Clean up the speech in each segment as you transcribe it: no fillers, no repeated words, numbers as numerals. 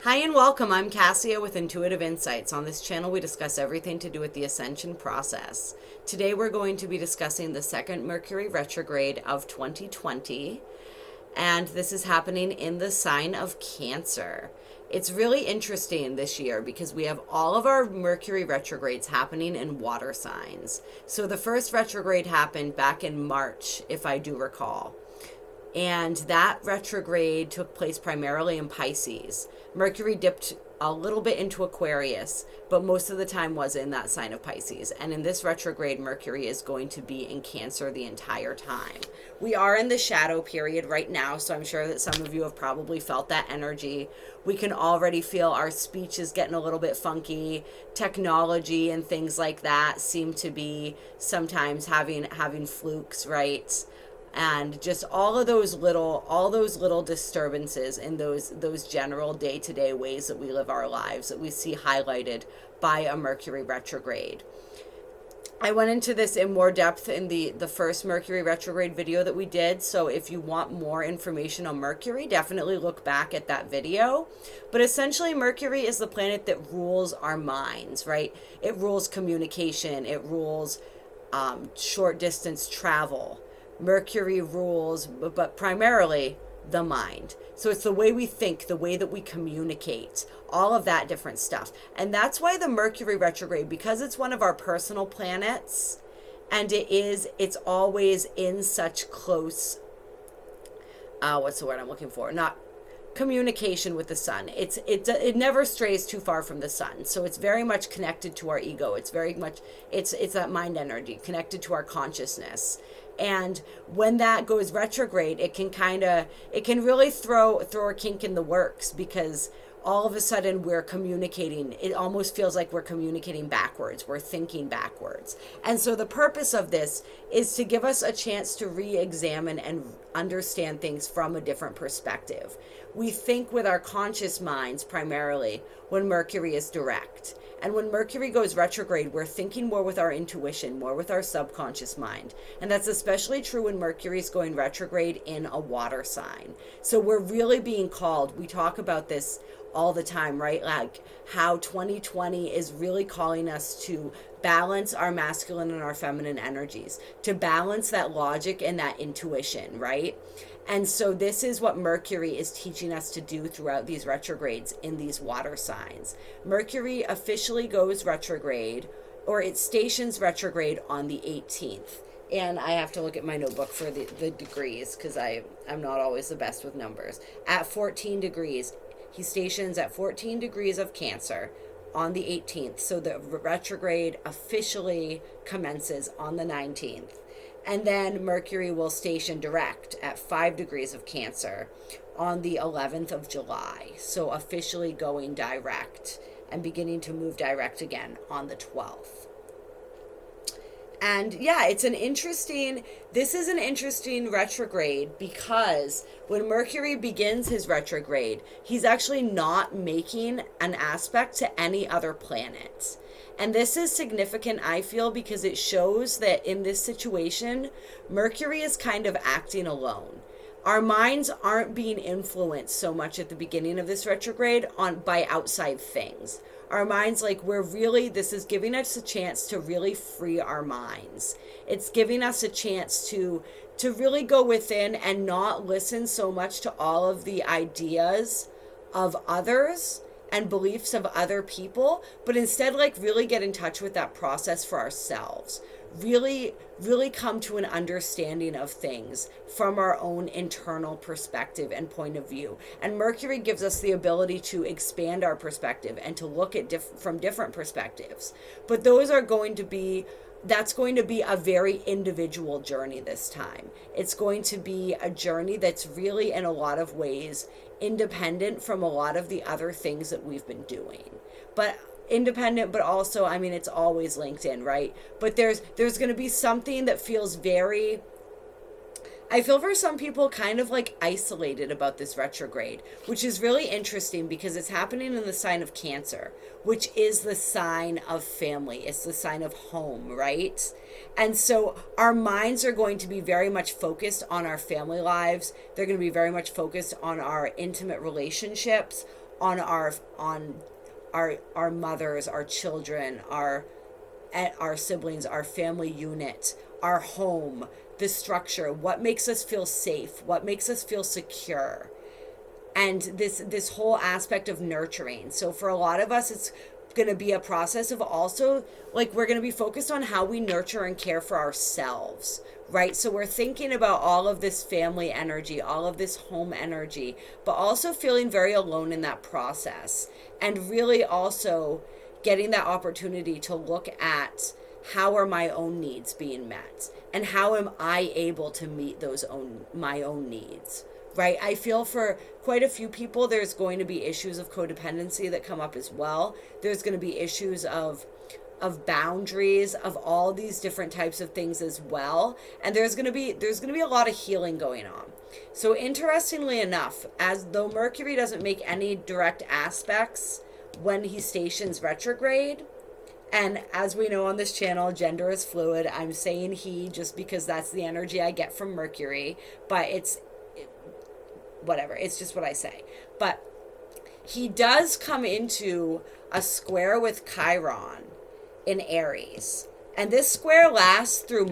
Hi and welcome. I'm Cassia with Intuitive Insights. On this channel, we discuss everything to do with the Ascension process. Today, we're going to be discussing the second Mercury retrograde of 2020, and this is happening in the sign of Cancer. It's really interesting this year because we have all of our Mercury retrogrades happening in water signs. So the first retrograde happened back in March, if I do recall. And that retrograde took place primarily in Pisces. Mercury dipped a little bit into Aquarius, but most of the time was in that sign of Pisces. And in this retrograde, Mercury is going to be in Cancer the entire time. We are in the shadow period right now, so I'm sure that some of you have probably felt that energy. We can already feel our speech is getting a little bit funky. Technology and things like that seem to be sometimes having flukes, right? And just all those little disturbances in those general day-to-day ways that we live our lives that we see highlighted by a Mercury retrograde. I went into this in more depth in the first Mercury retrograde video that we did, so if you want more information on Mercury, definitely look back at that video. But essentially, Mercury is the planet that rules our minds, right? It rules communication, it rules short distance travel. Mercury rules, but primarily the mind. So it's the way we think, the way that we communicate, all of that different stuff. And that's why the Mercury retrograde, because it's one of our personal planets, and it's always in such close, what's the word I'm looking for? Not communication with the sun. It never strays too far from the sun. So it's very much connected to our ego. It's very much, it's that mind energy connected to our consciousness. And when that goes retrograde, it can really throw a kink in the works, because all of a sudden we're communicating. It almost feels like we're communicating backwards. We're thinking backwards. And so the purpose of this is to give us a chance to re-examine and understand things from a different perspective. We think with our conscious minds primarily when Mercury is direct. And when Mercury goes retrograde, we're thinking more with our intuition, more with our subconscious mind. And that's especially true when Mercury is going retrograde in a water sign. So we're really being called. We talk about this all the time, right? Like how 2020 is really calling us to balance our masculine and our feminine energies, to balance that logic and that intuition, right? And so this is what Mercury is teaching us to do throughout these retrogrades in these water signs. Mercury officially goes retrograde, or it stations retrograde on the 18th. And I have to look at my notebook for the degrees, because I'm not always the best with numbers. At 14 degrees. He stations at 14 degrees of Cancer on the 18th. So the retrograde officially commences on the 19th. And then Mercury will station direct at 5 degrees of Cancer on the 11th of July. So officially going direct and beginning to move direct again on the 12th. And yeah, this is an interesting retrograde, because when Mercury begins his retrograde, he's actually not making an aspect to any other planet. And this is significant, I feel, because it shows that in this situation, Mercury is kind of acting alone. Our minds aren't being influenced so much at the beginning of this retrograde by outside things. Our minds, this is giving us a chance to really free our minds. It's giving us a chance to really go within and not listen so much to all of the ideas of others and beliefs of other people, but instead really get in touch with that process for ourselves. Really come to an understanding of things from our own internal perspective and point of view. And Mercury gives us the ability to expand our perspective and to look at from different perspectives. But that's going to be a very individual journey this time. It's going to be a journey that's really, in a lot of ways, independent from a lot of the other things that we've been doing. But independent, but also, it's always linked in, right? But there's going to be something that feels very, I feel for some people kind of isolated about this retrograde, which is really interesting because it's happening in the sign of Cancer, which is the sign of family. It's the sign of home, right? And so our minds are going to be very much focused on our family lives. They're going to be very much focused on our intimate relationships, on our mothers, our children, our siblings, our family unit, our home, the structure, what makes us feel safe, what makes us feel secure, and this whole aspect of nurturing. So for a lot of us, it's going to be a process of also, like, we're going to be focused on how we nurture and care for ourselves, right? So we're thinking about all of this family energy, all of this home energy, but also feeling very alone in that process, and really also getting that opportunity to look at how are my own needs being met, and how am I able to meet my own needs, right? I feel for quite a few people, there's going to be issues of codependency that come up as well. There's going to be issues of boundaries, of all these different types of things as well. And there's going to be a lot of healing going on. So interestingly enough, as though Mercury doesn't make any direct aspects when he stations retrograde, and as we know on this channel, gender is fluid. I'm saying he just because that's the energy I get from Mercury, but whatever, it's just what I say. But he does come into a square with Chiron in Aries, and this square lasts through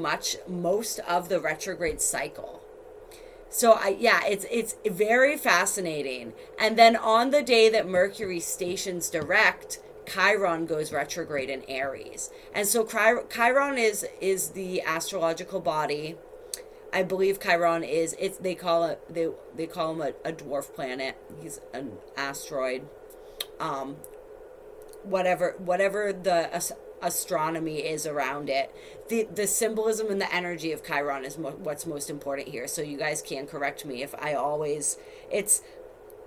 most of the retrograde cycle. So it's very fascinating. And then on the day that Mercury stations direct, Chiron goes retrograde in Aries. And so Chiron is the astrological body. I believe Chiron is, they call him a dwarf planet. He's an asteroid. Whatever the astronomy is around it. The symbolism and the energy of Chiron is what's most important here. So you guys can correct me if it's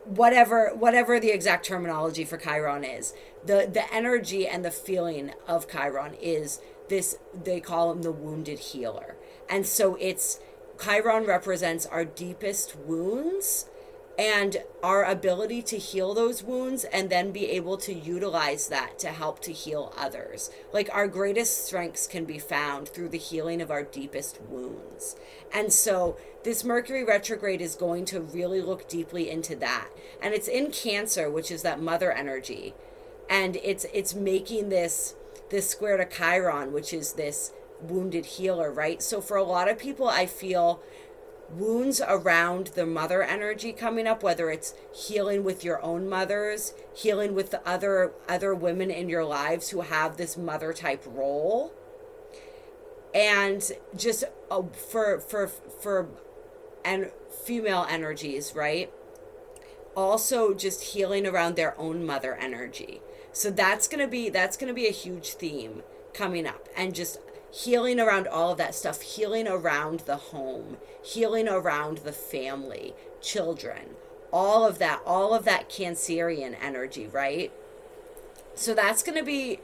whatever the exact terminology for Chiron is. The energy and the feeling of Chiron is this, they call him the wounded healer. And so Chiron represents our deepest wounds and our ability to heal those wounds, and then be able to utilize that to help to heal others. Like, our greatest strengths can be found through the healing of our deepest wounds. And so this Mercury retrograde is going to really look deeply into that. And it's in Cancer, which is that mother energy. And it's making this square to Chiron, which is this wounded healer, right? So for a lot of people, I feel wounds around the mother energy coming up, whether it's healing with your own mothers, healing with the other women in your lives who have this mother type role, and just for and female energies, right? Also just healing around their own mother energy. So that's gonna be a huge theme coming up, and just healing around all of that stuff, healing around the home, healing around the family, children, all of that Cancerian energy, right? So that's going to be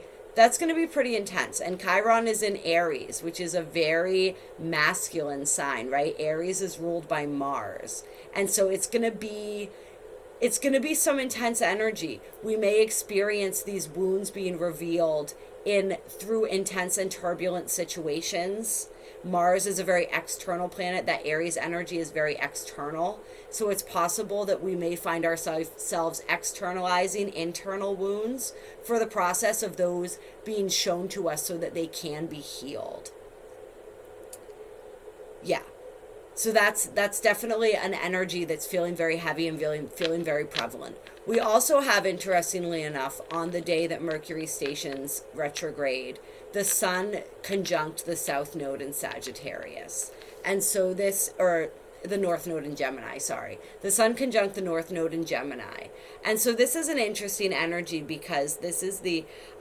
pretty intense. And Chiron is in Aries, which is a very masculine sign, right? Aries is ruled by Mars. And so it's going to be some intense energy. We may experience these wounds being revealed through intense and turbulent situations. Mars is a very external planet. That Aries energy is very external. So it's possible that we may find ourselves externalizing internal wounds for the process of those being shown to us so that they can be healed. Yeah. So that's definitely an energy that's feeling very heavy and feeling very prevalent. We also have, interestingly enough, on the day that Mercury stations retrograde, the Sun conjunct the South Node in Sagittarius. And so the North Node in Gemini, sorry. The Sun conjunct the North Node in Gemini. And so this is an interesting energy, because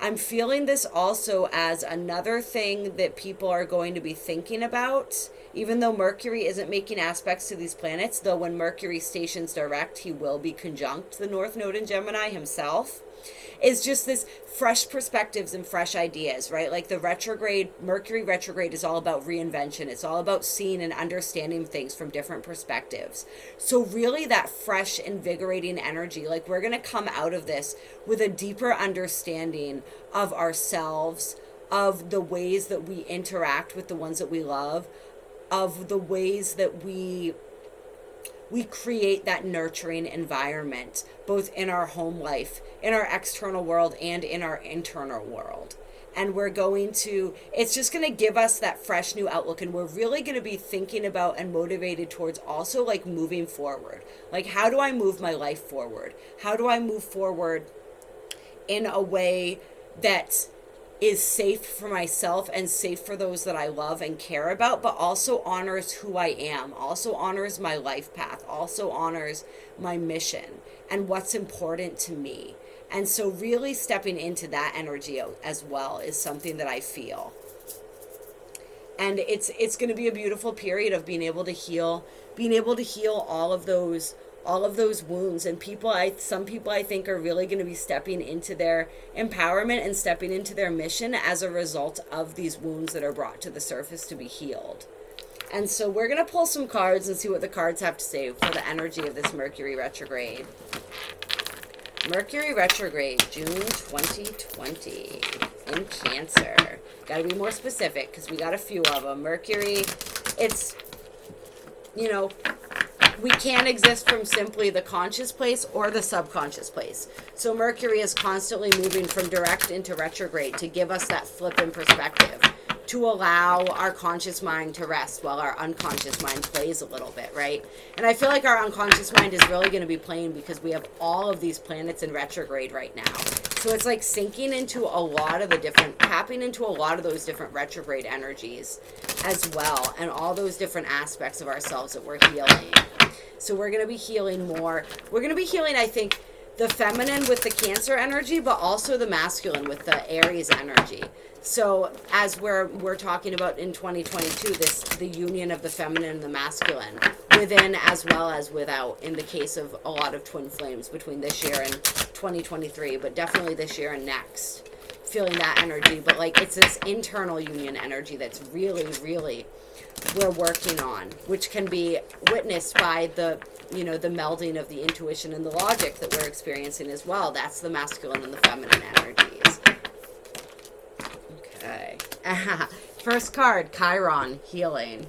I'm feeling this also as another thing that people are going to be thinking about, even though Mercury isn't making aspects to these planets, though when Mercury stations direct, he will be conjunct the North Node in Gemini himself, is just this fresh perspectives and fresh ideas, right? Like the Mercury retrograde is all about reinvention. It's all about seeing and understanding things from different perspectives. So really that fresh, invigorating energy, like we're going to come out of this with a deeper understanding of ourselves, of the ways that we interact with the ones that we love, of the ways that we we create that nurturing environment, both in our home life, in our external world, and in our internal world. And it's just going to give us that fresh new outlook. And we're really going to be thinking about and motivated towards also like moving forward. Like, how do I move my life forward? How do I move forward in a way that is safe for myself and safe for those that I love and care about, but also honors who I am, also honors my life path, also honors my mission and what's important to me. And so really stepping into that energy as well is something that I feel. And it's going to be a beautiful period of being able to heal all of those wounds. And some people I think are really going to be stepping into their empowerment and stepping into their mission as a result of these wounds that are brought to the surface to be healed. And so we're going to pull some cards and see what the cards have to say for the energy of this Mercury retrograde. Mercury retrograde, June 2020 in Cancer. Got to be more specific because we got a few of them. Mercury, it's, we can't exist from simply the conscious place or the subconscious place. So Mercury is constantly moving from direct into retrograde to give us that flip in perspective, to allow our conscious mind to rest while our unconscious mind plays a little bit, right? And I feel like our unconscious mind is really going to be playing because we have all of these planets in retrograde right now. So it's like tapping into a lot of those different retrograde energies as well, and all those different aspects of ourselves that we're healing. So we're going to be healing more. We're going to be healing, I think, the feminine with the Cancer energy, but also the masculine with the Aries energy. So as we're talking about in 2022, the union of the feminine and the masculine within as well as without, in the case of a lot of twin flames between this year and 2023, but definitely this year and next, feeling that energy. But like, it's this internal union energy that's really, really we're working on, which can be witnessed by the melding of the intuition and the logic that we're experiencing as well. That's the masculine and the feminine energies. Okay. First card, Chiron, healing.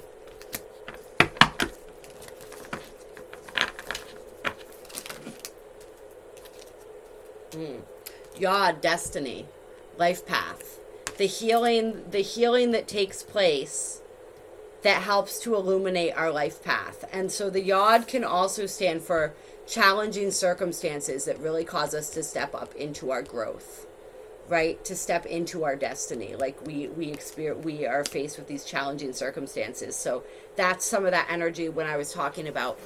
Yod, destiny, life path. The healing that takes place that helps to illuminate our life path. And so the Yod can also stand for challenging circumstances that really cause us to step up into our growth, right? To step into our destiny. Like we are faced with these challenging circumstances. So that's some of that energy when I was talking about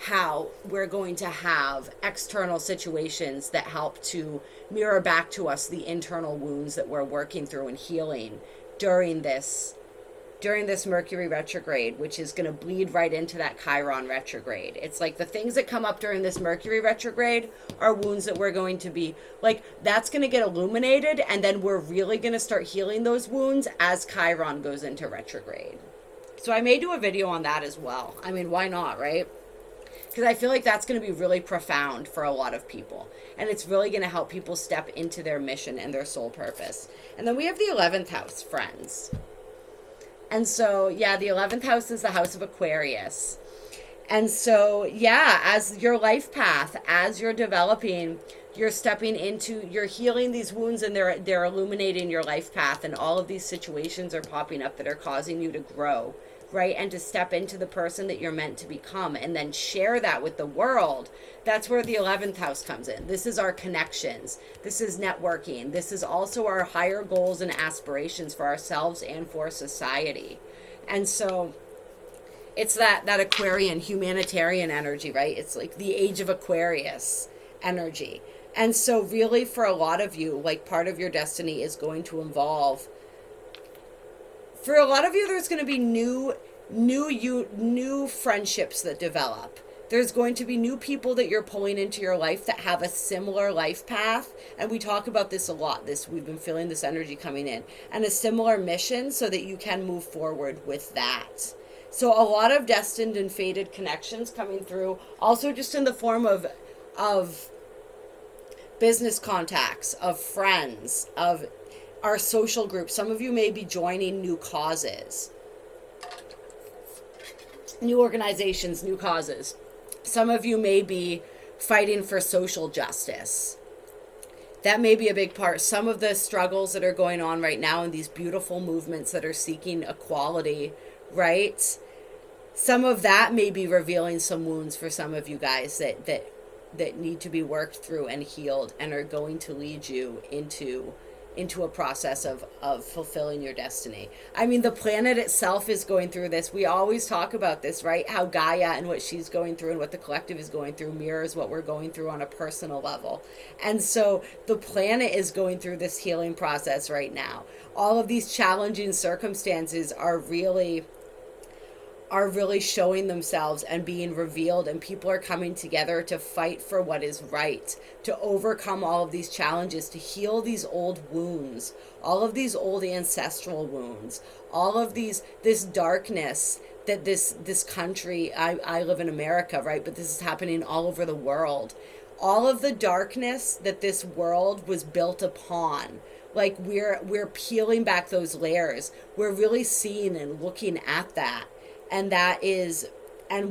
how we're going to have external situations that help to mirror back to us the internal wounds that we're working through and healing during this Mercury retrograde, which is going to bleed right into that Chiron retrograde. It's like the things that come up during this Mercury retrograde are wounds that we're going to be like, that's going to get illuminated, and then we're really going to start healing those wounds as Chiron goes into retrograde. So I may do a video on that as well. I mean, why not, right? Because I feel like that's going to be really profound for a lot of people. And it's really going to help people step into their mission and their soul purpose. And then we have the 11th house, friends. And so, yeah, the 11th house is the house of Aquarius. And so, yeah, as your life path, as you're developing, you're healing these wounds, and they're illuminating your life path. And all of these situations are popping up that are causing you to grow, right? And to step into the person that you're meant to become and then share that with the world. That's where the 11th house comes in. This is our connections. This is networking. This is also our higher goals and aspirations for ourselves and for society. And so it's that Aquarian humanitarian energy, right? It's like the age of Aquarius energy. And so really for a lot of you, like part of your destiny is going to involve, for a lot of you, there's going to be new friendships that develop. There's going to be new people that you're pulling into your life that have a similar life path. And we talk about this a lot. We've been feeling this energy coming in, and a similar mission so that you can move forward with that. So a lot of destined and fated connections coming through, also just in the form of business contacts, of friends, of our social group. Some of you may be joining new causes, new organizations, new causes. Some of you may be fighting for social justice. That may be a big part. Some of the struggles that are going on right now and these beautiful movements that are seeking equality, right? Some of that may be revealing some wounds for some of you guys that need to be worked through and healed, and are going to lead you into a process of fulfilling your destiny. I mean, the planet itself is going through this. We always talk about this, right? How Gaia and what she's going through and what the collective is going through mirrors what we're going through on a personal level. And so the planet is going through this healing process right now. All of these challenging circumstances are really showing themselves and being revealed, and people are coming together to fight for what is right, to overcome all of these challenges, to heal these old wounds, all of these old ancestral wounds, all of this darkness that this country, I live in America, right? But this is happening all over the world. All of the darkness that this world was built upon, like we're peeling back those layers. We're really seeing and looking at that. And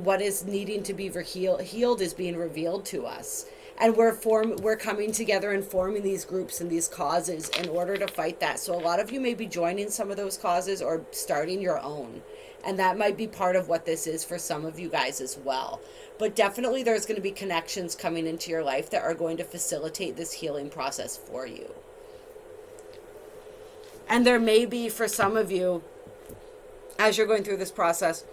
what is needing to be healed is being revealed to us. And we're coming together and forming these groups and these causes in order to fight that. So a lot of you may be joining some of those causes or starting your own. And that might be part of what this is for some of you guys as well. But definitely there's going to be connections coming into your life that are going to facilitate this healing process for you. And there may be, for some of you, as you're going through this process,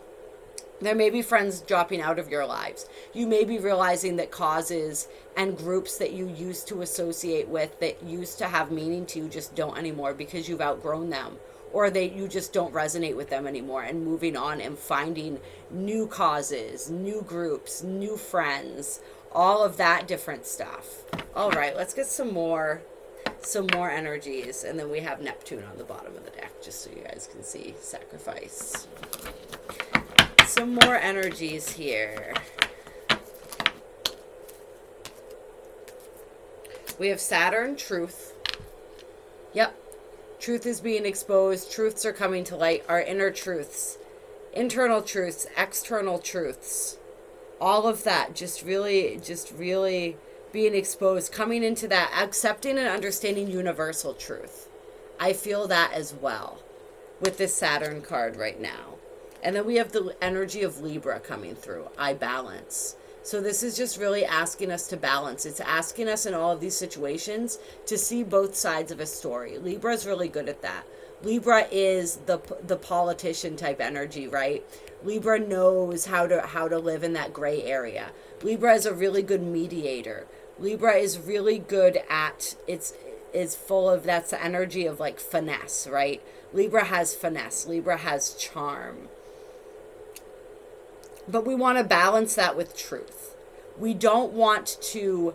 there may be friends dropping out of your lives. You may be realizing that causes and groups that you used to associate with, that used to have meaning to you, just don't anymore because you've outgrown them, or you just don't resonate with them anymore, and moving on and finding new causes, new groups, new friends, all of that different stuff. All right, let's get some more energies, and then we have Neptune on the bottom of the deck, just so you guys can see sacrifice. Some more energies here. We have Saturn, truth. Yep, truth is being exposed. Truths are coming to light. Our inner truths, internal truths, external truths, all of that just really being exposed, coming into that, accepting and understanding universal truth. I feel that as well with this Saturn card right now. And then we have the energy of Libra coming through. I balance. So this is just really asking us to balance. It's asking us in all of these situations to see both sides of a story. Libra is really good at that. Libra is the politician type energy, right? Libra knows how to live in that gray area. Libra is a really good mediator. Libra is really good at, it's full of, that's the energy of like finesse, right? Libra has finesse. Libra has charm. But we want to balance that with truth. We don't want to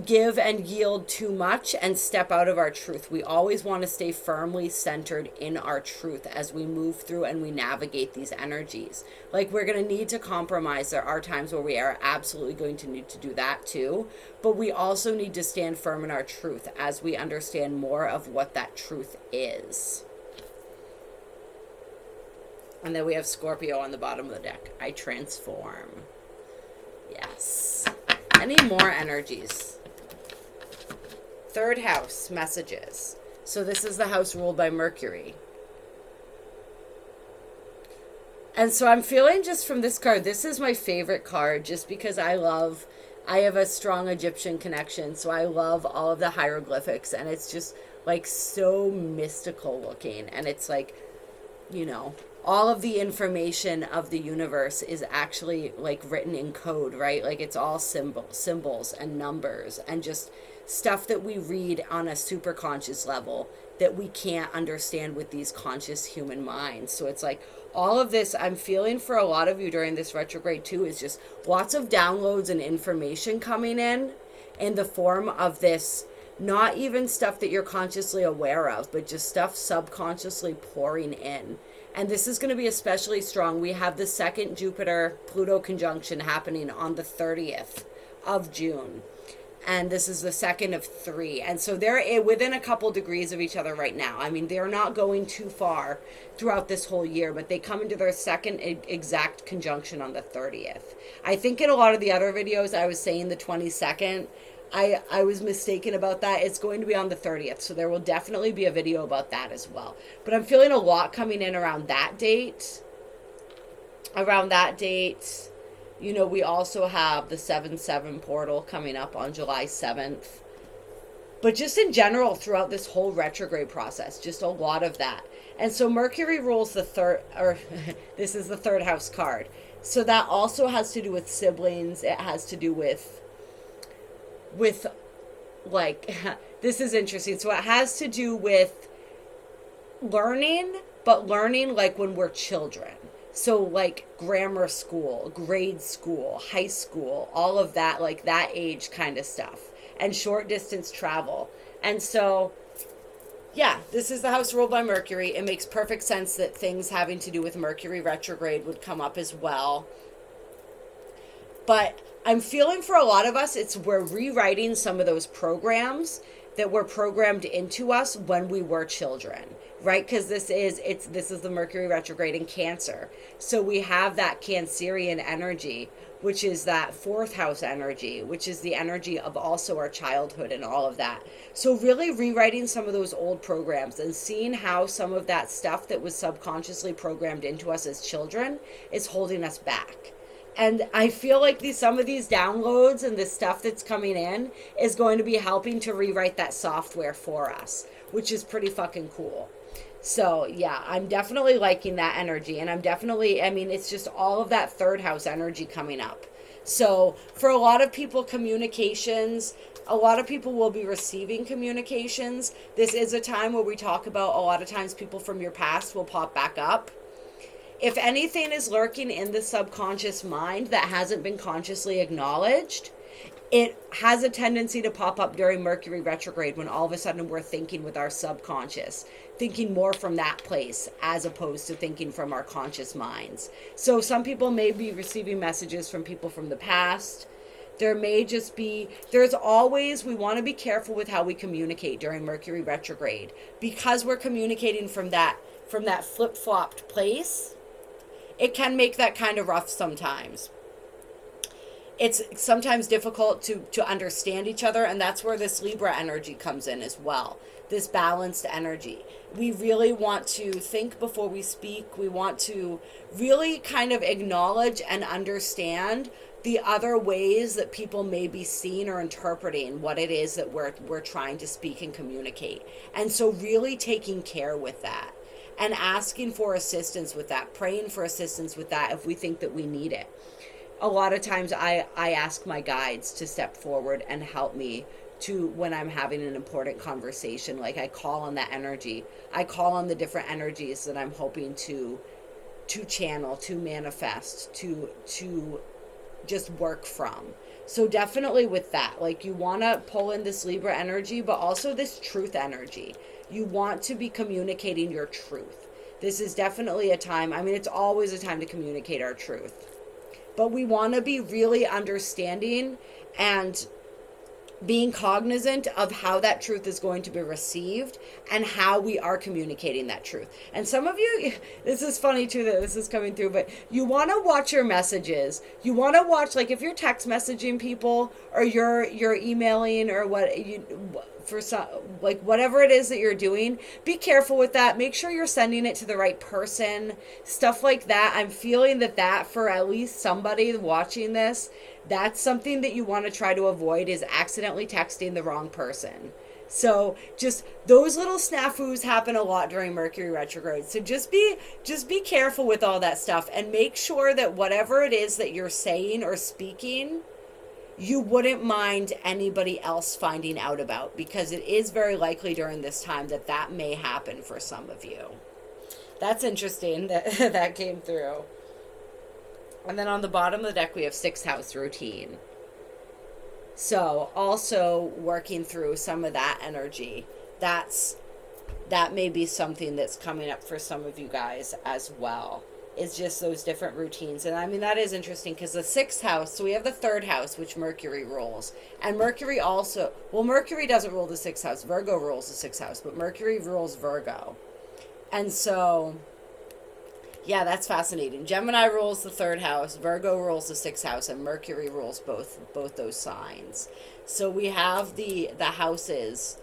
give and yield too much and step out of our truth. We always want to stay firmly centered in our truth as we move through and we navigate these energies. Like, we're going to need to compromise. There are times where we are absolutely going to need to do that too. But we also need to stand firm in our truth as we understand more of what that truth is. And then we have Scorpio on the bottom of the deck. I transform. Yes. Any more energies? Third house, messages. So this is the house ruled by Mercury. And so I'm feeling just from this card, this is my favorite card just because I have a strong Egyptian connection. So I love all of the hieroglyphics, and it's just like so mystical looking. And it's like, you know, all of the information of the universe is actually like written in code, right? Like it's all symbols and numbers and just stuff that we read on a super conscious level that we can't understand with these conscious human minds. So it's like all of this I'm feeling for a lot of you during this retrograde too is just lots of downloads and information coming in the form of this, not even stuff that you're consciously aware of, but just stuff subconsciously pouring in. And this is going to be especially strong. We have the second Jupiter-Pluto conjunction happening on the 30th of June. and this is the second of 3. And so they're within a couple degrees of each other right now. I mean, they're not going too far throughout this whole year, but they come into their second exact conjunction on the 30th. I think in a lot of the other videos I was saying the 22nd. I was mistaken about that. It's going to be on the 30th, so there will definitely be a video about that as well. But I'm feeling a lot coming in around that date. Around that date. You know, we also have the 7/7 portal coming up on July 7th. But just in general, throughout this whole retrograde process, just a lot of that. And so Mercury rules the third, or this is the third house card. So that also has to do with siblings. It has to do with like, this is interesting. So it has to do with learning, but learning like when we're children. So like grammar school, grade school, high school, all of that, like that age kind of stuff, and short distance travel. And so, yeah, this is the house ruled by Mercury. It makes perfect sense that things having to do with Mercury retrograde would come up as well. But I'm feeling for a lot of us, we're rewriting some of those programs that were programmed into us when we were children, right? Because this is the Mercury retrograde in Cancer. So we have that Cancerian energy, which is that fourth house energy, which is the energy of also our childhood and all of that. So really rewriting some of those old programs and seeing how some of that stuff that was subconsciously programmed into us as children is holding us back. And I feel like some of these downloads and the stuff that's coming in is going to be helping to rewrite that software for us, which is pretty fucking cool. So yeah, I'm definitely liking that energy. And it's just all of that third house energy coming up. So for a lot of people, communications, a lot of people will be receiving communications. This is a time where we talk about a lot of times people from your past will pop back up. If anything is lurking in the subconscious mind that hasn't been consciously acknowledged, it has a tendency to pop up during Mercury retrograde when all of a sudden we're thinking with our subconscious, thinking more from that place as opposed to thinking from our conscious minds. So some people may be receiving messages from people from the past. There may just be, we want to be careful with how we communicate during Mercury retrograde, because we're communicating from that flip-flopped place. It can make that kind of rough sometimes. It's sometimes difficult to understand each other, and that's where this Libra energy comes in as well, this balanced energy. We really want to think before we speak. We want to really kind of acknowledge and understand the other ways that people may be seeing or interpreting what it is that we're trying to speak and communicate. And so really taking care with that. And asking for assistance with that, praying for assistance with that if we think that we need it. A lot of times I ask my guides to step forward and help me when I'm having an important conversation. Like I call on that energy. I call on the different energies that I'm hoping to channel, to manifest, to just work from. So definitely with that, like you want to pull in this Libra energy, but also this truth energy. You want to be communicating your truth. This is definitely a time, it's always a time to communicate our truth. But we want to be really understanding and being cognizant of how that truth is going to be received and how we are communicating that truth. And some of you, this is funny too that this is coming through, but you want to watch your messages. You want to watch, like if you're text messaging people or you're emailing or whatever it is that you're doing, be careful with that. Make sure you're sending it to the right person, stuff like that. I'm feeling that for at least somebody watching this, that's something that you want to try to avoid, is accidentally texting the wrong person. So just those little snafus happen a lot during Mercury retrograde. So just be careful with all that stuff, and make sure that whatever it is that you're saying or speaking, you wouldn't mind anybody else finding out about, because it is very likely during this time that may happen for some of you. That's interesting that came through. And then on the bottom of the deck, we have 6th house routine. So also working through some of that energy. That may be something that's coming up for some of you guys as well. is just those different routines. And I mean, that is interesting because the 6th house, so we have the 3rd house, which Mercury rules. And Mercury also, well, Mercury doesn't rule the 6th house. Virgo rules the 6th house, but Mercury rules Virgo. And so, yeah, that's fascinating. Gemini rules the 3rd house, Virgo rules the 6th house, and Mercury rules both those signs. So we have the houses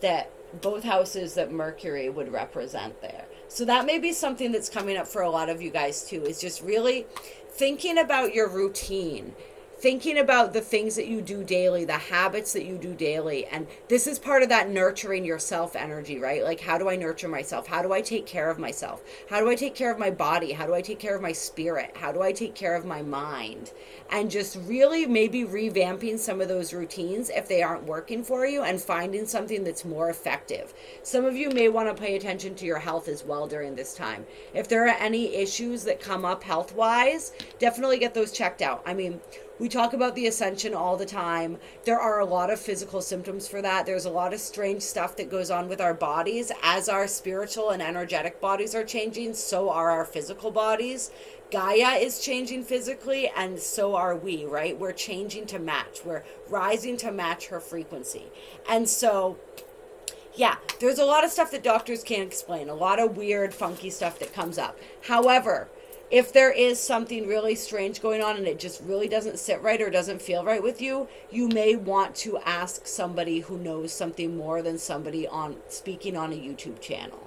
that, both houses that Mercury would represent there. So that may be something that's coming up for a lot of you guys too, is just really thinking about your routine, thinking about the things that you do daily, the habits that you do daily. And this is part of that nurturing yourself energy, right? Like, how do I nurture myself? How do I take care of myself? How do I take care of my body? How do I take care of my spirit? How do I take care of my mind? And just really maybe revamping some of those routines if they aren't working for you, and finding something that's more effective. Some of you may want to pay attention to your health as well during this time. If there are any issues that come up health-wise, definitely get those checked out. I mean, we talk about the Ascension all the time. There are a lot of physical symptoms for that. There's a lot of strange stuff that goes on with our bodies. As our spiritual and energetic bodies are changing, so are our physical bodies. Gaia is changing physically, and so are we, right? We're changing to match. We're rising to match her frequency. And so, yeah, there's a lot of stuff that doctors can't explain. A lot of weird, funky stuff that comes up. However, if there is something really strange going on and it just really doesn't sit right or doesn't feel right with you, you may want to ask somebody who knows something more than somebody speaking on a YouTube channel.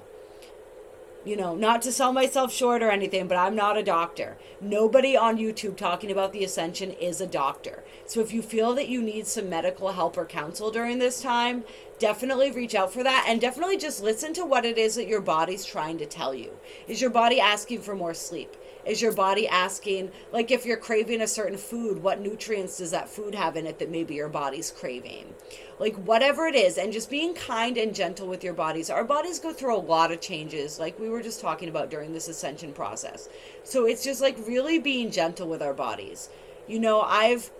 You know, not to sell myself short or anything, but I'm not a doctor. Nobody on YouTube talking about the Ascension is a doctor. So if you feel that you need some medical help or counsel during this time, definitely reach out for that, and definitely just listen to what it is that your body's trying to tell you. Is your body asking for more sleep? Is your body asking, like, if you're craving a certain food, what nutrients does that food have in it that maybe your body's craving? Like, whatever it is, and just being kind and gentle with your bodies. Our bodies go through a lot of changes, like we were just talking about during this Ascension process. So it's just like really being gentle with our bodies. You know, I've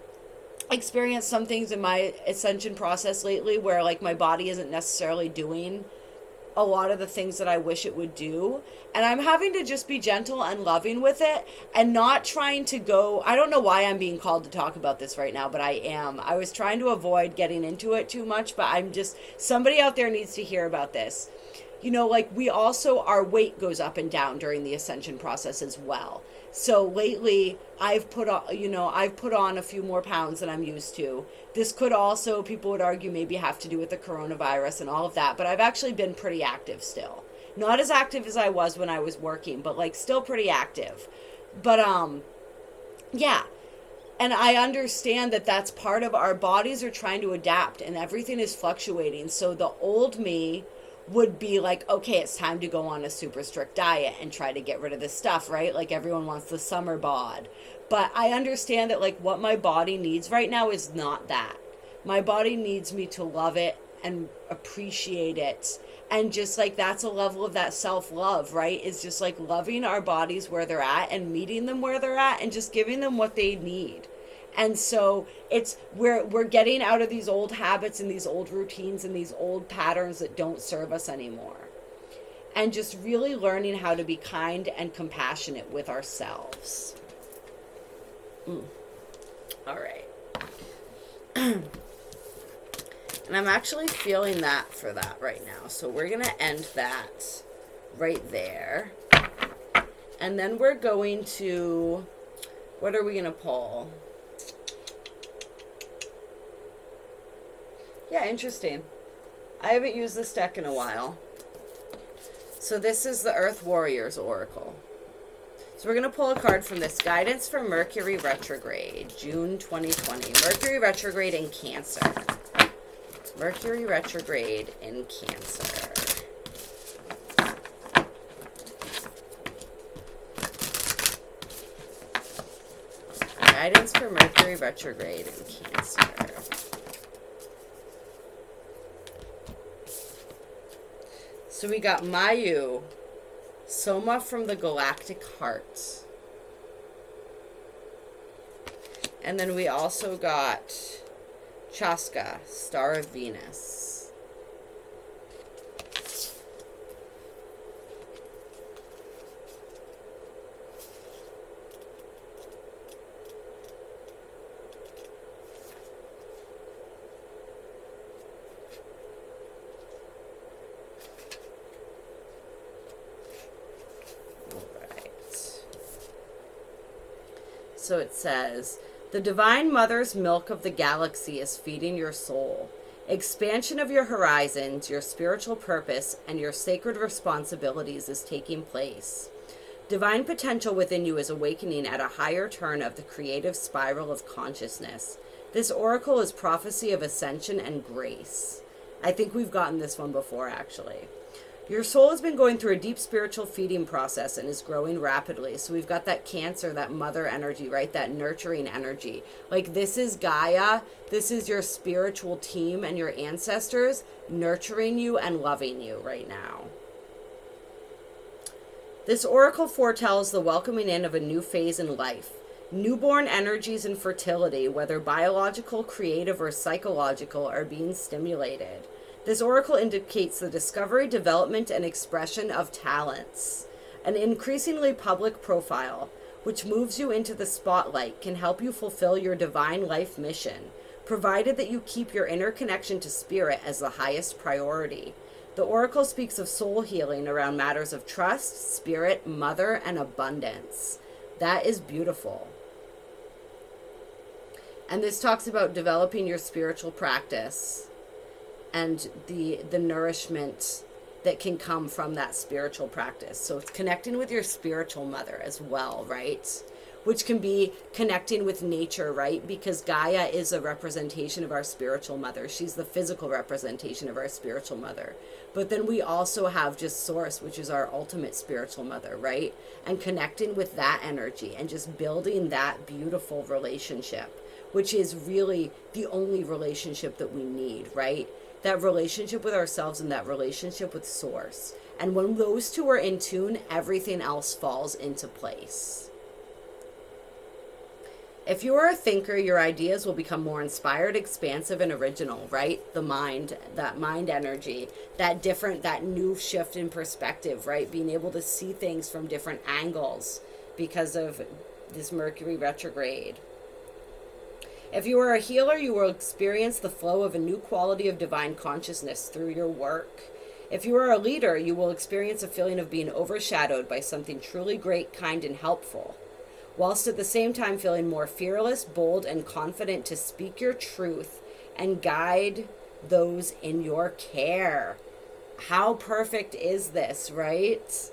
experienced some things in my Ascension process lately where, like, my body isn't necessarily doing a lot of the things that I wish it would do, and I'm having to just be gentle and loving with it, and not trying to go, I don't know why I'm being called to talk about this right now, but I am. I was trying to avoid getting into it too much, but I'm just, somebody out there needs to hear about this. You know, like, we also, our weight goes up and down during the Ascension process as well. So lately I've put on a few more pounds than I'm used to. This could also, people would argue, maybe have to do with the coronavirus and all of that, but I've actually been pretty active still. Not as active as I was when I was working, but like still pretty active. But yeah. And I understand that that's part of, our bodies are trying to adapt and everything is fluctuating. So the old me would be like, okay, it's time to go on a super strict diet and try to get rid of this stuff, right? Like, everyone wants the summer bod. But I understand that, like, what my body needs right now is not that. My body needs me to love it and appreciate it. And just, like, that's a level of that self-love, right? Is just, like, loving our bodies where they're at and meeting them where they're at and just giving them what they need. And so it's, we're getting out of these old habits and these old routines and these old patterns that don't serve us anymore. And just really learning how to be kind and compassionate with ourselves. All right. And I'm actually feeling that for that right now. So we're going to end that right there. And then we're going to, what are we going to pull? Yeah, interesting. I haven't used this deck in a while. So this is the Earth Warriors Oracle. So we're going to pull a card from this. Guidance for Mercury Retrograde, June 2020. Mercury Retrograde in Cancer. Mercury Retrograde in Cancer. Guidance for Mercury Retrograde in Cancer. So we got Mayu, Soma from the Galactic Heart. And then we also got Chaska, Star of Venus. So it says, the Divine Mother's milk of the galaxy is feeding your soul. Expansion of your horizons, your spiritual purpose, and your sacred responsibilities is taking place. Divine potential within you is awakening at a higher turn of the creative spiral of consciousness. This oracle is prophecy of ascension and grace. I think we've gotten this one before, actually. Your soul has been going through a deep spiritual feeding process and is growing rapidly. So we've got that Cancer, that mother energy, right? That nurturing energy. Like, this is Gaia. This is your spiritual team and your ancestors nurturing you and loving you right now. This oracle foretells the welcoming in of a new phase in life. Newborn energies and fertility, whether biological, creative, or psychological, are being stimulated. This oracle indicates the discovery, development, and expression of talents. An increasingly public profile, which moves you into the spotlight, can help you fulfill your divine life mission, provided that you keep your inner connection to spirit as the highest priority. The oracle speaks of soul healing around matters of trust, spirit, mother, and abundance. That is beautiful. And this talks about developing your spiritual practice and the nourishment that can come from that spiritual practice. So it's connecting with your spiritual mother as well, right? Which can be connecting with nature, right? Because Gaia is a representation of our spiritual mother. She's the physical representation of our spiritual mother. But then we also have just Source, which is our ultimate spiritual mother, right? And connecting with that energy and just building that beautiful relationship, which is really the only relationship that we need, right? That relationship with ourselves and that relationship with Source. And when those two are in tune, everything else falls into place. If you are a thinker, your ideas will become more inspired, expansive, and original, right? The mind, that mind energy, that new shift in perspective, right? Being able to see things from different angles because of this Mercury retrograde. If you are a healer, you will experience the flow of a new quality of divine consciousness through your work. If you are a leader, you will experience a feeling of being overshadowed by something truly great, kind, and helpful, whilst at the same time feeling more fearless, bold, and confident to speak your truth and guide those in your care. How perfect is this, right?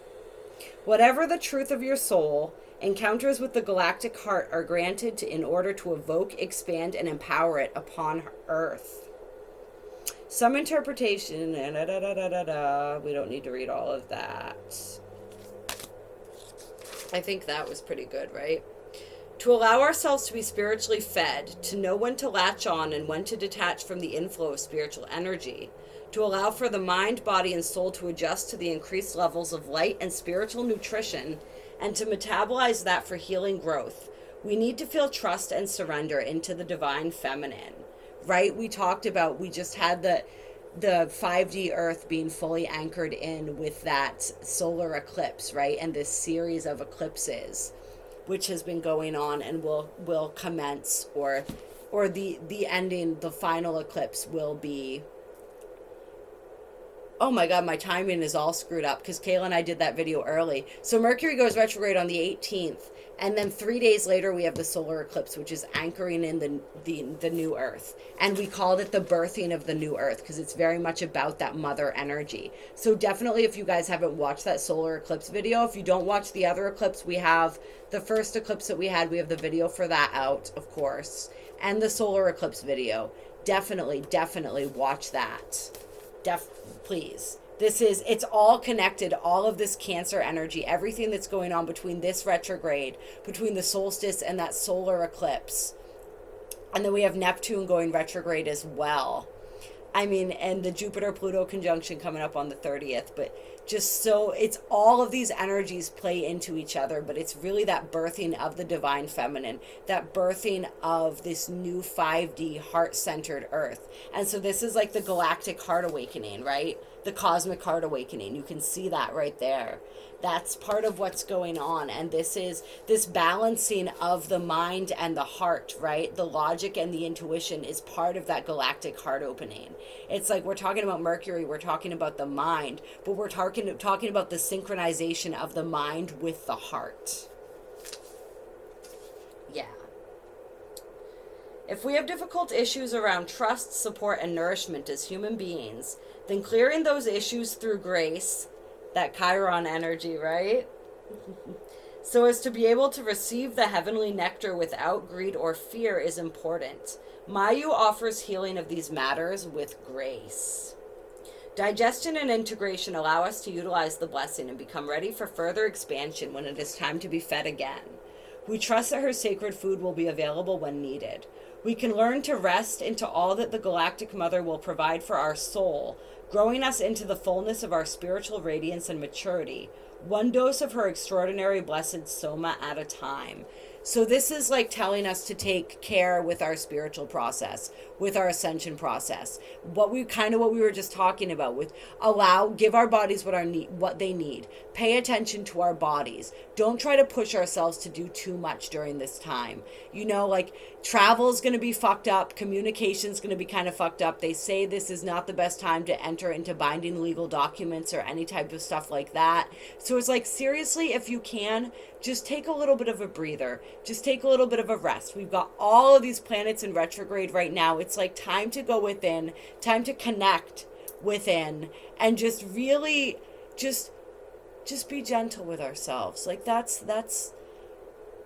Whatever the truth of your soul, encounters with the galactic heart are granted in order to evoke, expand, and empower it upon Earth. Some interpretation, we don't need to read all of that. I think that was pretty good, right? To allow ourselves to be spiritually fed, to know when to latch on and when to detach from the inflow of spiritual energy, to allow for the mind, body, and soul to adjust to the increased levels of light and spiritual nutrition, and to metabolize that for healing growth, we need to feel trust and surrender into the divine feminine, right? We talked about, we just had the 5D Earth being fully anchored in with that solar eclipse, right? And this series of eclipses, which has been going on and will commence, or the ending, the final eclipse will be. Oh my God, my timing is all screwed up because Kayla and I did that video early. So Mercury goes retrograde on the 18th. And then 3 days later, we have the solar eclipse, which is anchoring in the new Earth. And we called it the birthing of the new Earth because it's very much about that mother energy. So definitely, if you guys haven't watched that solar eclipse video, if you don't watch the other eclipse, we have the first eclipse that we had. We have the video for that out, of course. And the solar eclipse video. Definitely watch that. Please. It's all connected, all of this Cancer energy, everything that's going on between this retrograde, between the solstice and that solar eclipse. And then we have Neptune going retrograde as well. I mean, and the Jupiter-Pluto conjunction coming up on the 30th, but just so it's all of these energies play into each other, but it's really that birthing of the divine feminine, that birthing of this new 5D heart-centered Earth. And so this is like the galactic heart awakening, right? The cosmic heart awakening. You can see that right there. That's part of what's going on. And this is this balancing of the mind and the heart, right? The logic and the intuition is part of that galactic heart opening. It's like we're talking about Mercury, we're talking about the mind, but we're talking about the synchronization of the mind with the heart. Yeah. If we have difficult issues around trust, support, and nourishment as human beings, then clearing those issues through grace, that Chiron energy, right? So as to be able to receive the heavenly nectar without greed or fear is important. Mayu offers healing of these matters with grace. Digestion and integration allow us to utilize the blessing and become ready for further expansion when it is time to be fed again. We trust that her sacred food will be available when needed. We can learn to rest into all that the Galactic Mother will provide for our soul, growing us into the fullness of our spiritual radiance and maturity, one dose of her extraordinary blessed soma at a time. So this is like telling us to take care with our spiritual process, with our ascension process. What we were just talking about with give our bodies what they need. Pay attention to our bodies. Don't try to push ourselves to do too much during this time. Like travel is going to be fucked up. Communication is going to be kind of fucked up. They say this is not the best time to enter into binding legal documents or any type of stuff like that. So it's like, seriously, if you can, just take a little bit of a breather. Just take a little bit of a rest. We've got all of these planets in retrograde right now. It's like time to go within, time to connect within, and just really just be gentle with ourselves. Like that's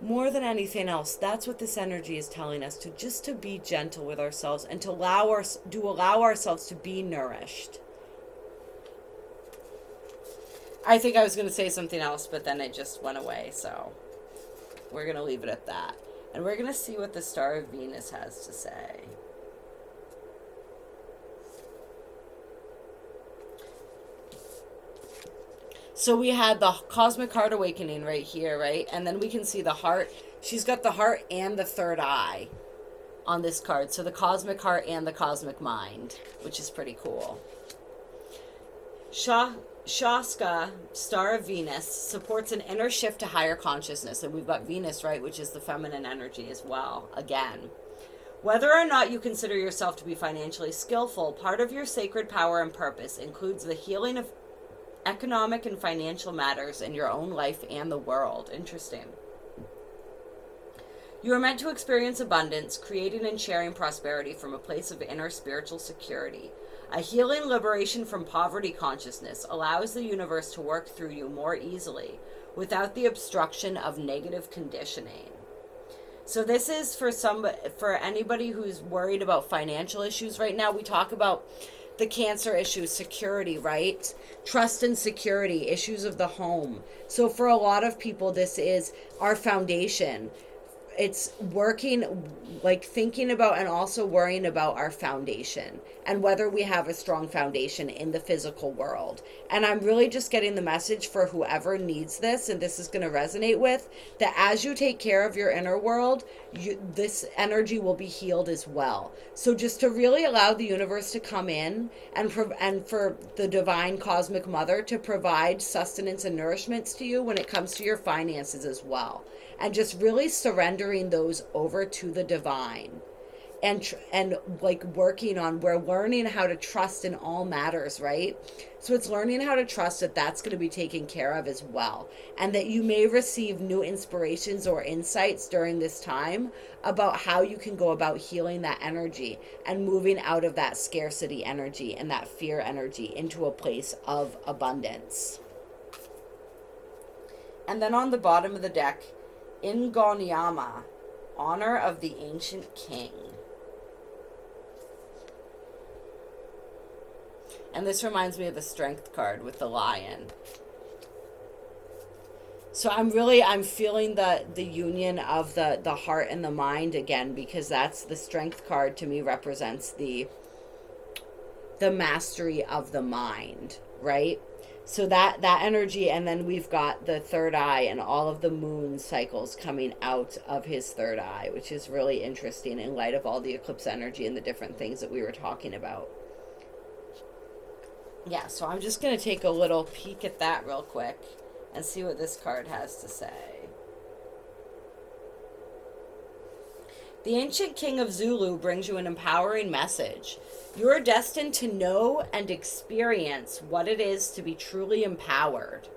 more than anything else. That's what this energy is telling us, to be gentle with ourselves and to allow ourselves to be nourished. I think I was going to say something else, but then it just went away. So we're going to leave it at that. And we're going to see what the Star of Venus has to say. So we had the Cosmic Heart Awakening right here, right? And then we can see the heart. She's got the heart and the third eye on this card. So the Cosmic Heart and the Cosmic Mind, which is pretty cool. Shaska, Star of Venus, supports an inner shift to higher consciousness. And we've got Venus, right, which is the feminine energy as well, again. Whether or not you consider yourself to be financially skillful, part of your sacred power and purpose includes the healing of economic and financial matters in your own life and the world. Interesting. You are meant to experience abundance, creating and sharing prosperity from a place of inner spiritual security. A healing liberation from poverty consciousness allows the universe to work through you more easily without the obstruction of negative conditioning. So this is for anybody who's worried about financial issues right now. We talk about the Cancer issues, security, right? Trust and security, issues of the home. So for a lot of people, this is our foundation. It's working, like thinking about and also worrying about our foundation and whether we have a strong foundation in the physical world. And I'm really just getting the message for whoever needs this, and this is going to resonate with, that as you take care of your inner world, this energy will be healed as well. So just to really allow the universe to come in and for the divine cosmic mother to provide sustenance and nourishments to you when it comes to your finances as well. And just really surrendering those over to the divine and like working on, we're learning how to trust in all matters, right? So it's learning how to trust that that's going to be taken care of as well. And that you may receive new inspirations or insights during this time about how you can go about healing that energy and moving out of that scarcity energy and that fear energy into a place of abundance. And then on the bottom of the deck, Ingonyama, honor of the ancient king. And this reminds me of the strength card with the lion. So I'm feeling the union of the heart and the mind again, because that's the strength card to me represents the mastery of the mind, right? So that energy, and then we've got the third eye and all of the moon cycles coming out of his third eye, which is really interesting in light of all the eclipse energy and the different things that we were talking about. Yeah, so I'm just going to take a little peek at that real quick and see what this card has to say. The ancient king of Zulu brings you an empowering message. You are destined to know and experience what it is to be truly empowered.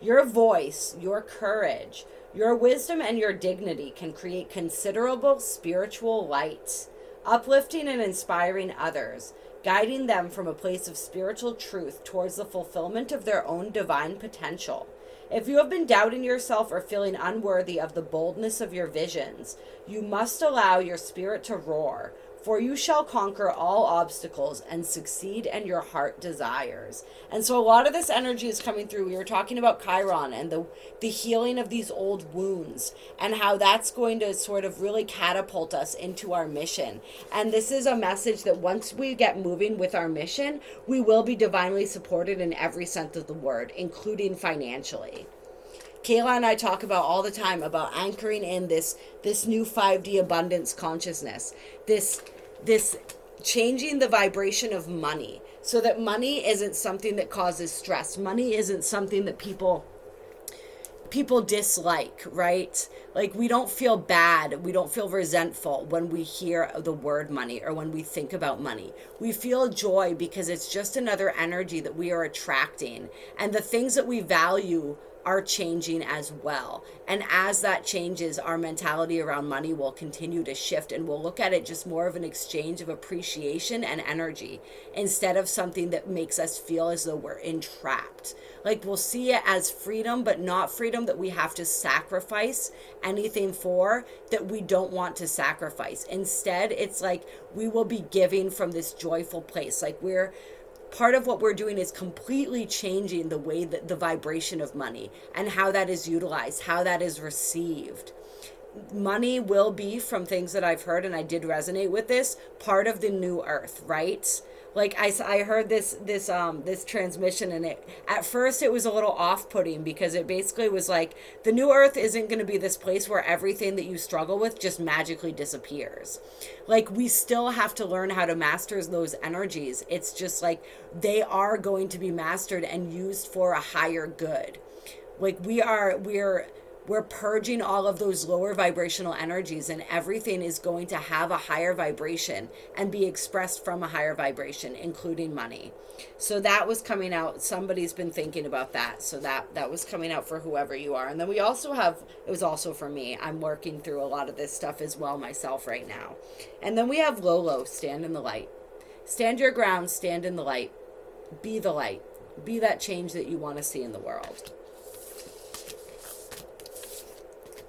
Your voice, your courage, your wisdom, and your dignity can create considerable spiritual light, uplifting and inspiring others, guiding them from a place of spiritual truth towards the fulfillment of their own divine potential. If you have been doubting yourself or feeling unworthy of the boldness of your visions, you must allow your spirit to roar, for you shall conquer all obstacles and succeed in your heart desires. And so a lot of this energy is coming through. We were talking about Chiron and the healing of these old wounds and how that's going to sort of really catapult us into our mission. And this is a message that once we get moving with our mission, we will be divinely supported in every sense of the word, including financially. Kayla and I talk about all the time about anchoring in this new 5D abundance consciousness, this changing the vibration of money so that money isn't something that causes stress. Money isn't something that people dislike, right? Like, we don't feel bad, we don't feel resentful when we hear the word money or when we think about money. We feel joy because it's just another energy that we are attracting, and the things that we value are changing as well. And as that changes, our mentality around money will continue to shift, and we'll look at it just more of an exchange of appreciation and energy instead of something that makes us feel as though we're entrapped. Like, we'll see it as freedom, but not freedom that we have to sacrifice anything for that we don't want to sacrifice. Instead, it's like we will be giving from this joyful place. Like, part of what we're doing is completely changing the way that the vibration of money and how that is utilized, how that is received. Money will be, from things that I've heard, and I did resonate with this, part of the new earth, right? Like, I heard this transmission, and at first it was a little off-putting because it basically was like, the new earth isn't going to be this place where everything that you struggle with just magically disappears. Like, we still have to learn how to master those energies. It's just like they are going to be mastered and used for a higher good. Like, we're purging all of those lower vibrational energies, and everything is going to have a higher vibration and be expressed from a higher vibration, including money. So that was coming out. Somebody's been thinking about that. So that was coming out for whoever you are. And then we also have, it was also for me. I'm working through a lot of this stuff as well myself right now. And then we have Lolo, stand in the light. Stand your ground, stand in the light. Be the light. Be that change that you want to see in the world.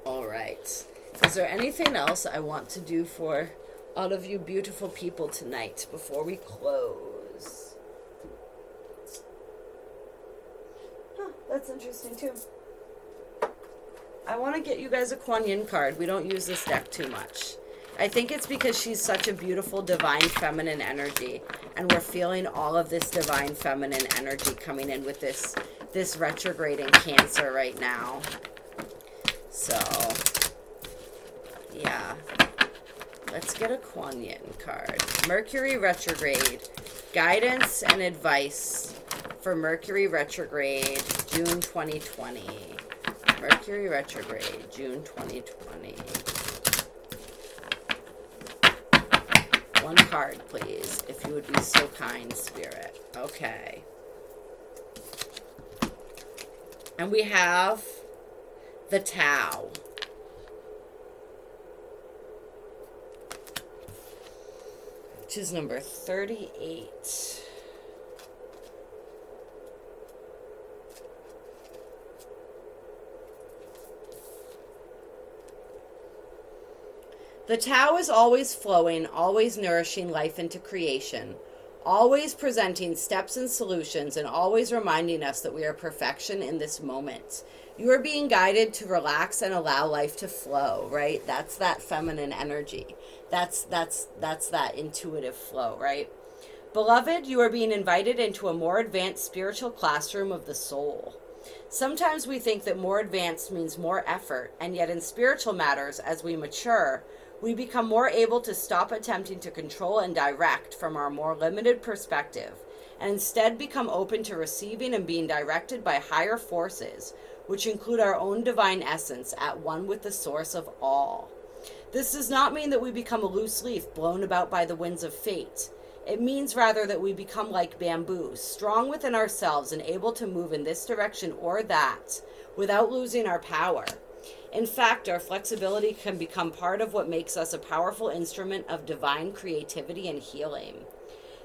All right. Is there anything else I want to do for all of you beautiful people tonight before we close? That's interesting too. I want to get you guys a Kuan Yin card. We don't use this deck too much. I think it's because she's such a beautiful divine feminine energy, and we're feeling all of this divine feminine energy coming in with this retrograde in Cancer right now. So, yeah, let's get a Kuan Yin card. Mercury retrograde, guidance and advice for Mercury retrograde, June 2020. Mercury retrograde, June 2020. One card, please, if you would be so kind, Spirit. Okay. And we have the Tao. Which is number 38. The Tao is always flowing, always nourishing life into creation, always presenting steps and solutions, and always reminding us that we are perfection in this moment. You are being guided to relax and allow life to flow, right? That's that feminine energy. That's that intuitive flow, right? Beloved, you are being invited into a more advanced spiritual classroom of the soul. Sometimes we think that more advanced means more effort, and yet in spiritual matters, as we mature, we become more able to stop attempting to control and direct from our more limited perspective, and instead become open to receiving and being directed by higher forces, which include our own divine essence at one with the source of all. This does not mean that we become a loose leaf blown about by the winds of fate. It means rather that we become like bamboo, strong within ourselves and able to move in this direction or that without losing our power. In fact, our flexibility can become part of what makes us a powerful instrument of divine creativity and healing.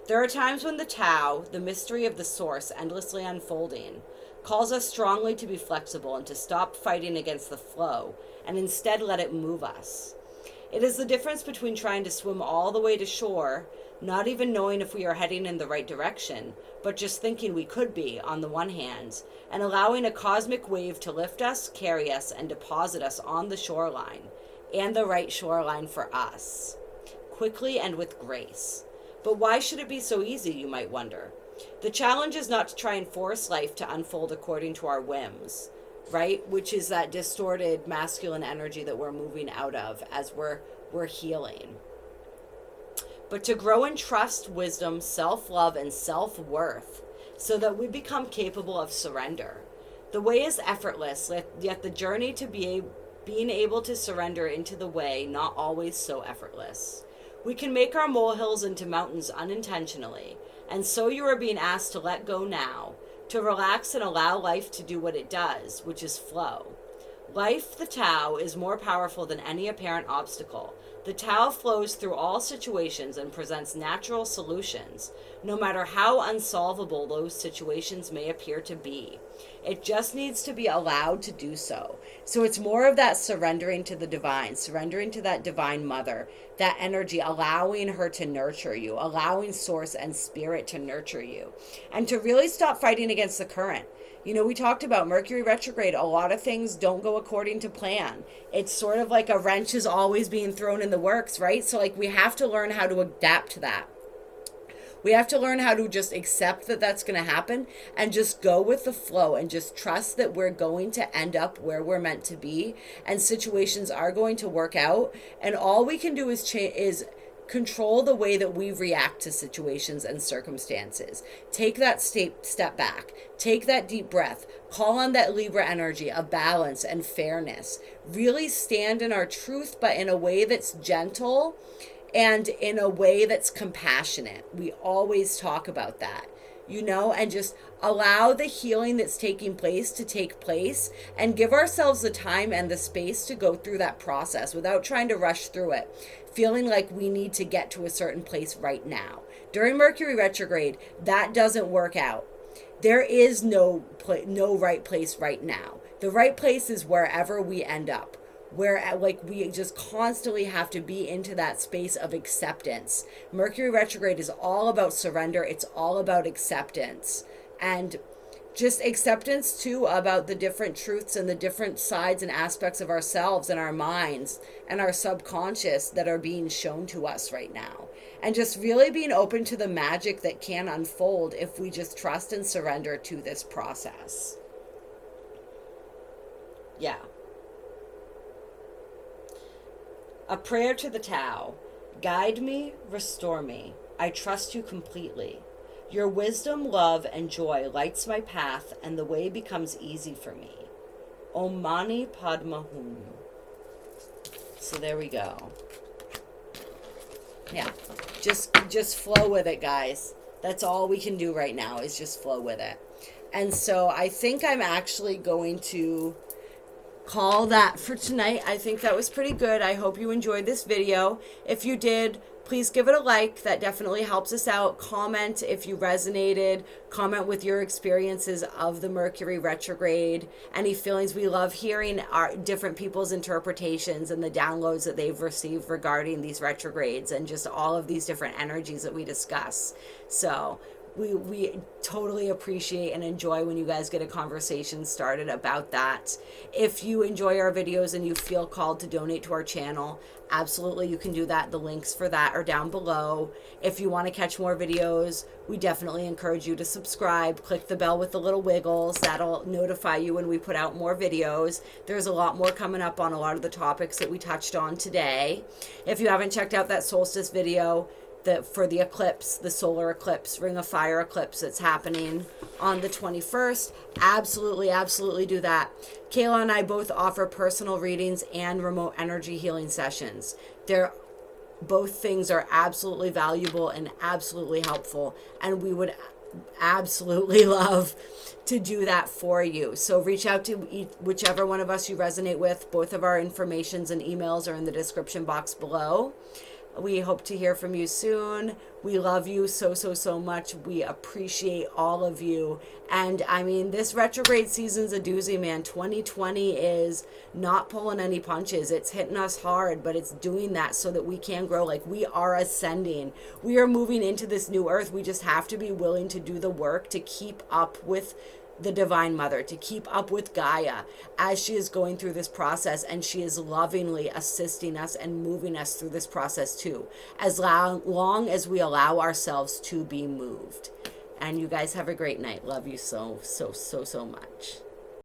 There are times when the Tao, the mystery of the source endlessly unfolding, calls us strongly to be flexible and to stop fighting against the flow and instead let it move us. It is the difference between trying to swim all the way to shore, not even knowing if we are heading in the right direction, but just thinking we could be on the one hand, and allowing a cosmic wave to lift us, carry us, and deposit us on the shoreline, and the right shoreline for us, quickly and with grace. But why should it be so easy, you might wonder? The challenge is not to try and force life to unfold according to our whims, right? Which is that distorted masculine energy that we're moving out of as we're healing. But to grow in trust, wisdom, self-love, and self-worth so that we become capable of surrender. The way is effortless, yet the journey to being able to surrender into the way not always so effortless. We can make our molehills into mountains unintentionally, and so you are being asked to let go now, to relax and allow life to do what it does, which is flow. Life, the Tao, is more powerful than any apparent obstacle. The Tao flows through all situations and presents natural solutions, no matter how unsolvable those situations may appear to be. It just needs to be allowed to do so. So it's more of that surrendering to the divine, surrendering to that divine mother, that energy, allowing her to nurture you, allowing source and spirit to nurture you, and to really stop fighting against the current. You know, we talked about Mercury retrograde. A lot of things don't go according to plan. It's sort of like a wrench is always being thrown in the works, right? So like we have to learn how to adapt to that. We have to learn how to just accept that that's going to happen and just go with the flow and just trust that we're going to end up where we're meant to be and situations are going to work out. And all we can do is control the way that we react to situations and circumstances. Take that step back. Take that deep breath. Call on that Libra energy of balance and fairness. Really stand in our truth, but in a way that's gentle and in a way that's compassionate. We always talk about that, you know, and just allow the healing that's taking place to take place and give ourselves the time and the space to go through that process without trying to rush through it, feeling like we need to get to a certain place right now. During Mercury retrograde, that doesn't work out. There is no right place right now. The right place is wherever we end up. Where like we just constantly have to be into that space of acceptance. Mercury retrograde is all about surrender. It's all about acceptance, and just acceptance too about the different truths and the different sides and aspects of ourselves and our minds and our subconscious that are being shown to us right now, and just really being open to the magic that can unfold if we just trust and surrender to this process. Yeah. A prayer to the Tao. Guide me, restore me. I trust you completely. Your wisdom, love, and joy lights my path, and the way becomes easy for me. Om Mani Padma Hum. So there we go. Yeah, just flow with it, guys. That's all we can do right now is just flow with it. And so I think I'm actually going to call that for tonight. I think that was pretty good. I hope you enjoyed this video. If you did, please give it a like. That definitely helps us out. Comment if you resonated. Comment with your experiences of the Mercury retrograde. Any feelings. We love hearing our different people's interpretations and the downloads that they've received regarding these retrogrades and just all of these different energies that we discuss. So we totally appreciate and enjoy when you guys get a conversation started about that. If you enjoy our videos and you feel called to donate to our channel, absolutely you can do that. The links for that are down below. If you want to catch more videos, we definitely encourage you to subscribe. Click the bell with the little wiggles. That'll notify you when we put out more videos. There's a lot more coming up on a lot of the topics that we touched on today. If you haven't checked out that solstice video, for the eclipse, the solar eclipse, Ring of Fire eclipse that's happening on the 21st, absolutely do that. Kayla and I both offer personal readings and remote energy healing sessions. They're Both things are absolutely valuable and absolutely helpful, and we would absolutely love to do that for you. So reach out to whichever one of us you resonate with. Both of our informations and emails are in the description box below. We hope to hear from you soon. We love you so, so, so much. We appreciate all of you. And I mean, this retrograde season's a doozy, man. 2020 is not pulling any punches. It's hitting us hard, but it's doing that so that we can grow. Like, we are ascending. We are moving into this new earth. We just have to be willing to do the work to keep up with the Divine Mother, to keep up with Gaia as she is going through this process, and she is lovingly assisting us and moving us through this process too, as long as we allow ourselves to be moved. And you guys have a great night. Love you so, so, so, so much.